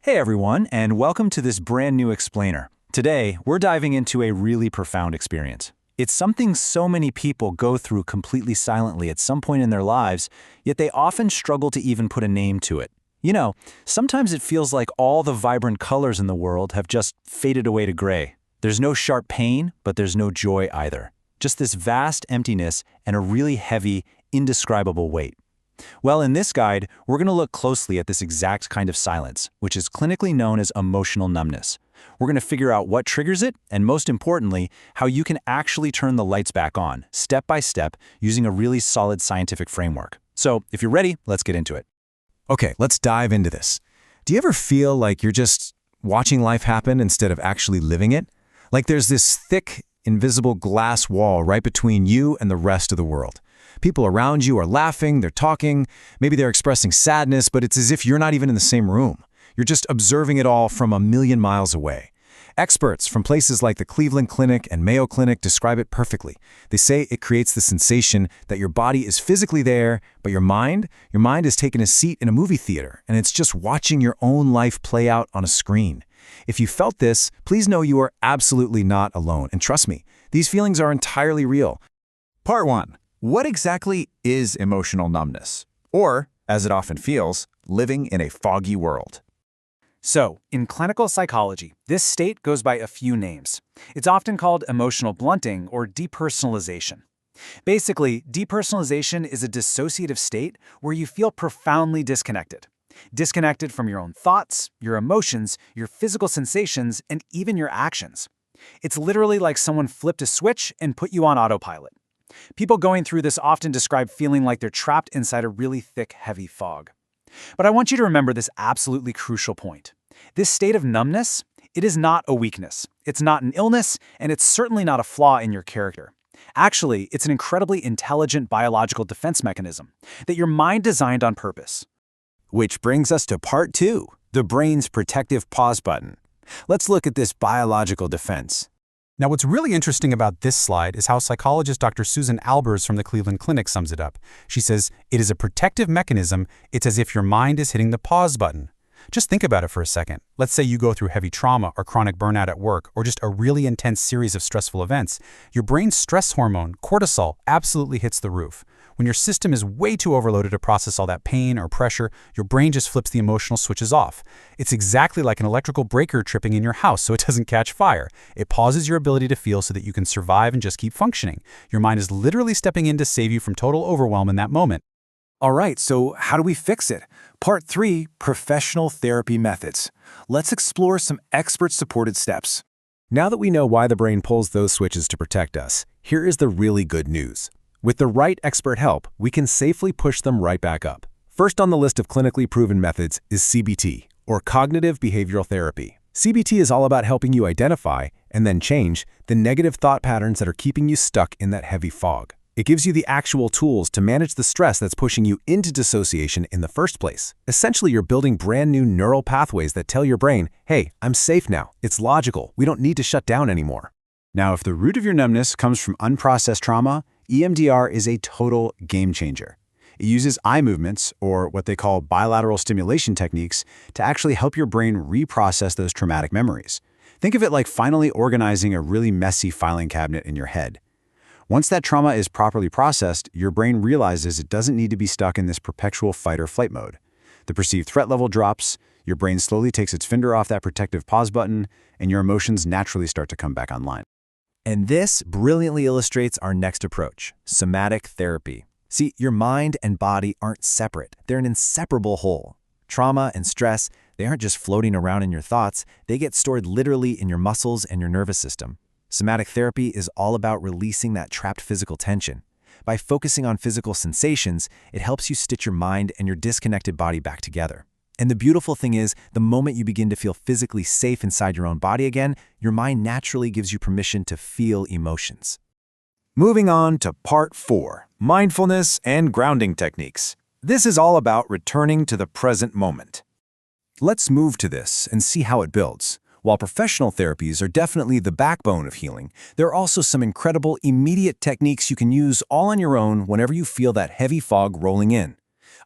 Hey everyone, and welcome to this brand new explainer. Today, we're diving into a really profound experience. It's something so many people go through completely silently at some point in their lives, yet they often struggle to even put a name to it. Sometimes it feels like all the vibrant colors in the world have just faded away to gray. There's no sharp pain, but there's no joy either. Just this vast emptiness and a really heavy, indescribable weight. Well, in this guide, we're going to look closely at this exact kind of silence, which is clinically known as emotional numbness. We're going to figure out what triggers it, and most importantly, how you can actually turn the lights back on, step by step, using a really solid scientific framework. So, if you're ready, let's get into it. Okay, let's dive into this. Do you ever feel like you're just watching life happen instead of actually living it? Like there's this thick, invisible glass wall right between you and the rest of the world. People around you are laughing, they're talking, maybe they're expressing sadness, but it's as if you're not even in the same room. You're just observing it all from a million miles away. Experts from places like the Cleveland Clinic and Mayo Clinic describe it perfectly. They say it creates the sensation that your body is physically there, but your mind has taken a seat in a movie theater, and it's just watching your own life play out on a screen. If you felt this, please know you are absolutely not alone, and trust me, these feelings are entirely real. Part 1. What exactly is emotional numbness? Or, as it often feels, living in a foggy world. So, in clinical psychology, this state goes by a few names. It's often called emotional blunting or depersonalization. Basically, depersonalization is a dissociative state where you feel profoundly disconnected. Disconnected from your own thoughts, your emotions, your physical sensations, and even your actions. It's literally like someone flipped a switch and put you on autopilot. People going through this often describe feeling like they're trapped inside a really thick, heavy fog. But I want you to remember this absolutely crucial point. This state of numbness, it is not a weakness. It's not an illness, and it's certainly not a flaw in your character. Actually, it's an incredibly intelligent biological defense mechanism that your mind designed on purpose. Which brings us to part 2, the brain's protective pause button. Let's look at this biological defense. Now, what's really interesting about this slide is how psychologist Dr. Susan Albers from the Cleveland Clinic sums it up. She says, it is a protective mechanism. It's as if your mind is hitting the pause button. Just think about it for a second. Let's say you go through heavy trauma or chronic burnout at work or just a really intense series of stressful events. Your brain's stress hormone, cortisol, absolutely hits the roof. When your system is way too overloaded to process all that pain or pressure, your brain just flips the emotional switches off. It's exactly like an electrical breaker tripping in your house so it doesn't catch fire. It pauses your ability to feel so that you can survive and just keep functioning. Your mind is literally stepping in to save you from total overwhelm in that moment. All right, so how do we fix it? Part 3, professional therapy methods. Let's explore some expert-supported steps. Now that we know why the brain pulls those switches to protect us, here is the really good news. With the right expert help, we can safely push them right back up. First on the list of clinically proven methods is CBT, or cognitive behavioral therapy. CBT is all about helping you identify, and then change, the negative thought patterns that are keeping you stuck in that heavy fog. It gives you the actual tools to manage the stress that's pushing you into dissociation in the first place. Essentially, you're building brand new neural pathways that tell your brain, hey, I'm safe now. It's logical. We don't need to shut down anymore. Now, if the root of your numbness comes from unprocessed trauma, EMDR is a total game changer. It uses eye movements, or what they call bilateral stimulation techniques, to actually help your brain reprocess those traumatic memories. Think of it like finally organizing a really messy filing cabinet in your head. Once that trauma is properly processed, your brain realizes it doesn't need to be stuck in this perpetual fight or flight mode. The perceived threat level drops, your brain slowly takes its finger off that protective pause button, and your emotions naturally start to come back online. And this brilliantly illustrates our next approach, somatic therapy. See, your mind and body aren't separate. They're an inseparable whole. Trauma and stress, they aren't just floating around in your thoughts. They get stored literally in your muscles and your nervous system. Somatic therapy is all about releasing that trapped physical tension. By focusing on physical sensations, it helps you stitch your mind and your disconnected body back together. And the beautiful thing is, the moment you begin to feel physically safe inside your own body again, your mind naturally gives you permission to feel emotions. Moving on to Part 4, mindfulness and grounding techniques. This is all about returning to the present moment. Let's move to this and see how it builds. While professional therapies are definitely the backbone of healing, there are also some incredible immediate techniques you can use all on your own whenever you feel that heavy fog rolling in.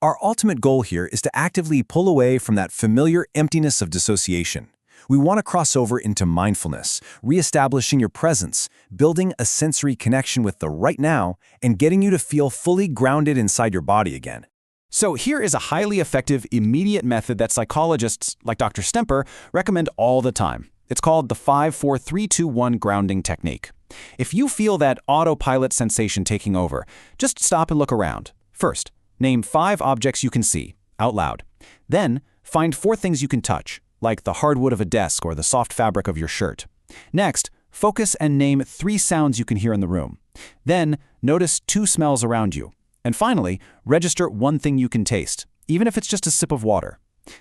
Our ultimate goal here is to actively pull away from that familiar emptiness of dissociation. We want to cross over into mindfulness, reestablishing your presence, building a sensory connection with the right now, and getting you to feel fully grounded inside your body again. So here is a highly effective, immediate method that psychologists like Dr. Stemper recommend all the time. It's called the 5-4-3-2-1 grounding technique. If you feel that autopilot sensation taking over, just stop and look around. First, name 5 objects you can see, out loud. Then, find 4 things you can touch, like the hardwood of a desk or the soft fabric of your shirt. Next, focus and name 3 sounds you can hear in the room. Then, notice 2 smells around you. And finally, register 1 thing you can taste, even if it's just a sip of water.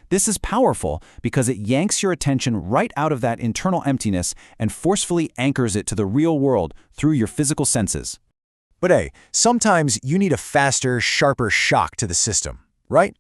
This is powerful because it yanks your attention right out of that internal emptiness and forcefully anchors it to the real world through your physical senses. But hey, sometimes you need a faster, sharper shock to the system, right?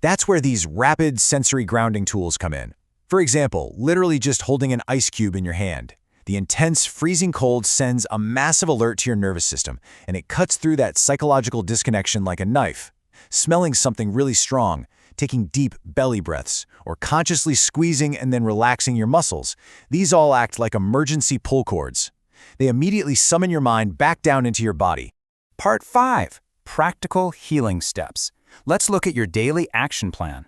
That's where these rapid sensory grounding tools come in. For example, literally just holding an ice cube in your hand. The intense, freezing cold sends a massive alert to your nervous system, and it cuts through that psychological disconnection like a knife. Smelling something really strong, taking deep belly breaths, or consciously squeezing and then relaxing your muscles, these all act like emergency pull cords. They immediately summon your mind back down into your body. Part 5. Practical healing steps. Let's look at your daily action plan.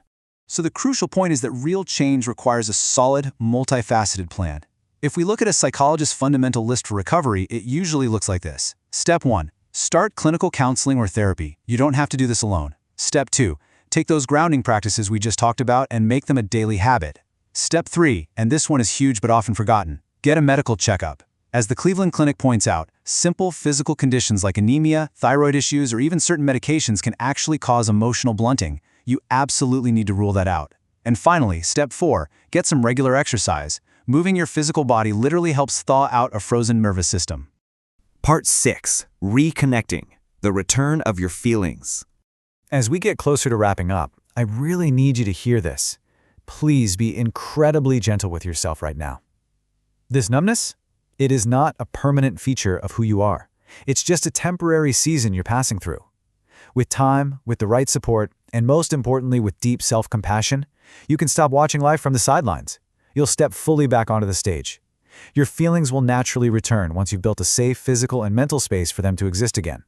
So the crucial point is that real change requires a solid, multifaceted plan. If we look at a psychologist's fundamental list for recovery, it usually looks like this. Step 1. Start clinical counseling or therapy. You don't have to do this alone. Step 2. Take those grounding practices we just talked about and make them a daily habit. Step 3, and this one is huge but often forgotten, get a medical checkup. As the Cleveland Clinic points out, simple physical conditions like anemia, thyroid issues, or even certain medications can actually cause emotional blunting. You absolutely need to rule that out. And finally, step 4, get some regular exercise. Moving your physical body literally helps thaw out a frozen nervous system. Part 6. Reconnecting. The return of your feelings. As we get closer to wrapping up, I really need you to hear this. Please be incredibly gentle with yourself right now. This numbness? It is not a permanent feature of who you are. It's just a temporary season you're passing through. With time, with the right support, and most importantly with deep self-compassion, you can stop watching life from the sidelines. You'll step fully back onto the stage. Your feelings will naturally return once you've built a safe physical and mental space for them to exist again.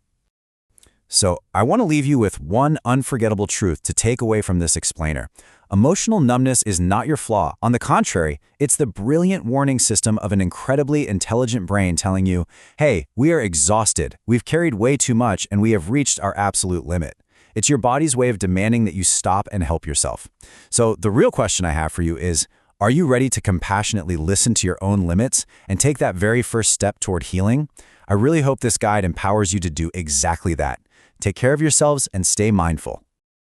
So, I want to leave you with one unforgettable truth to take away from this explainer. Emotional numbness is not your flaw. On the contrary, it's the brilliant warning system of an incredibly intelligent brain telling you, hey, we are exhausted, we've carried way too much, and we have reached our absolute limit. It's your body's way of demanding that you stop and help yourself. So, the real question I have for you is, are you ready to compassionately listen to your own limits and take that very first step toward healing? I really hope this guide empowers you to do exactly that. Take care of yourselves and stay mindful.